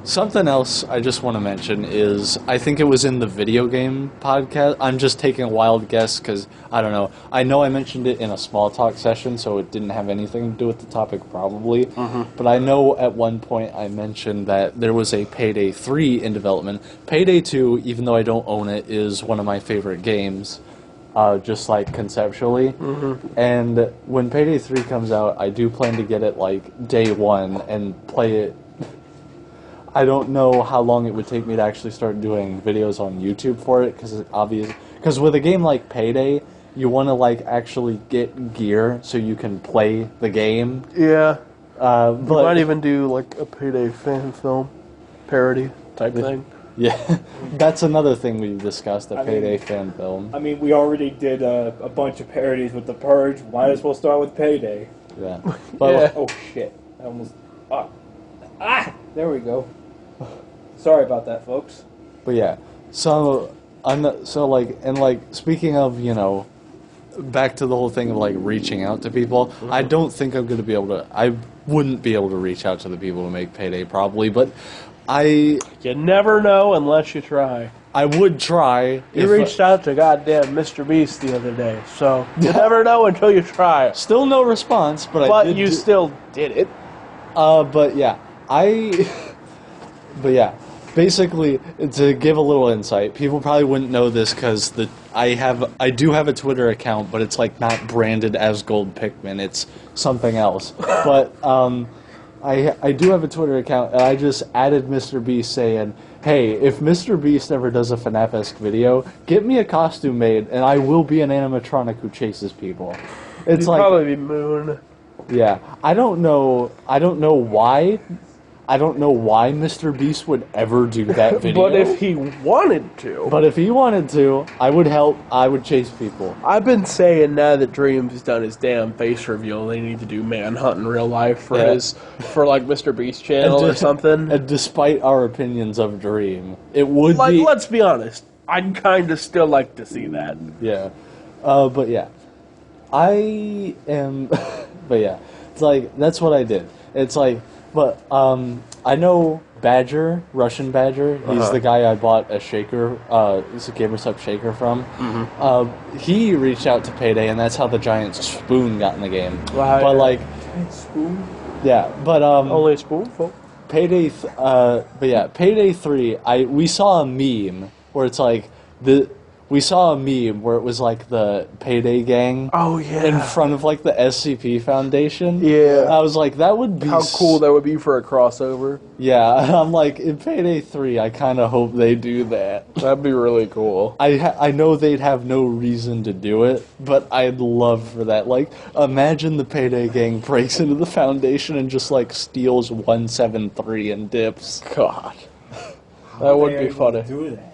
Something else I just want to mention is I think it was in the video game podcast. I'm just taking a wild guess because I don't know. I know I mentioned it in a small talk session, so it didn't have anything to do with the topic probably. But I know at one point I mentioned that there was a Payday 3 in development. Payday 2, even though I don't own it, is one of my favorite games. Just like conceptually. And when Payday 3 comes out, I do plan to get it like day one and play it. I don't know how long it would take me to actually start doing videos on YouTube for it, because with a game like Payday, you want to like actually get gear so you can play the game. Yeah. But We might even do like a Payday fan film parody type thing. yeah, that's another thing we've discussed, a I Payday mean- fan film. I mean, we already did a bunch of parodies with The Purge. Might as well start with Payday. Yeah, but Yeah. Oh shit! I almost. There we go. Sorry about that, folks. But yeah, so speaking of, back to the whole thing of like reaching out to people, I don't think I'm gonna be able to. I wouldn't be able to reach out to the people who make Payday probably, but I You never know unless you try. would try. You reached out to goddamn Mr. Beast the other day, so you never know until you try. Still no response, but I But did you do- still did it. But yeah, but yeah, basically to give a little insight, people probably wouldn't know this because I do have a Twitter account, but it's like not branded as Gold Pikmin. It's something else. But I do have a Twitter account, and I just added Mr. Beast saying, "Hey, if Mr. Beast ever does a FNAF-esque video, get me a costume made, and I will be an animatronic who chases people." It's You'd like probably be Moon. yeah, I don't know why Mr. Beast would ever do that video. But if he wanted to. But if he wanted to, I would help. I would chase people. I've been saying now that Dream's done his damn face reveal, they need to do Manhunt in real life for Yeah. for like Mr. Beast channel or something. And despite our opinions of Dream, it would Like, be let's be honest, I'd kind of still like to see that. yeah. But yeah, I am. But yeah, it's like that's what I did. It's like, but I know Badger, Russian Badger. He's the guy I bought a shaker, it's a GamerSup shaker from. He reached out to Payday, and that's how the giant spoon got in the game. Wow, But yeah. like, Spoon. yeah, but Only a spoonful. Payday 3. We saw a meme where it's like we saw a meme where it was like the Payday gang. Oh, yeah. In front of like the SCP Foundation. Yeah. I was like, that would be How cool that would be for a crossover. Yeah, I'm like, in Payday 3, I kind of hope they do that. That'd be really cool. I know they'd have no reason to do it, but I'd love for that. Like, imagine the Payday gang breaks into the Foundation and just like steals 173 and dips. God. That would be funny. Do that.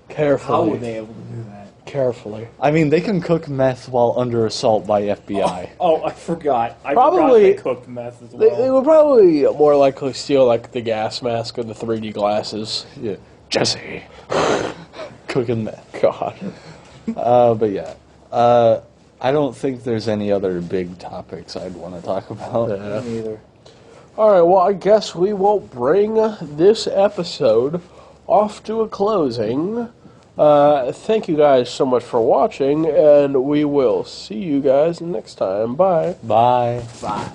Carefully. How were they able to do that? Carefully. I mean, they can cook meth while under assault by FBI. Oh, I forgot. I Probably- forgot they cooked meth as well. They would probably more likely steal like the gas mask or the 3D glasses. Yeah, Jesse, cooking meth. God. But yeah, I don't think there's any other big topics I'd want to talk about. Yeah. Me neither. Alright, well, I guess we will bring this episode off to a closing. Thank you guys so much for watching, and we will see you guys next time. Bye. Bye. Bye.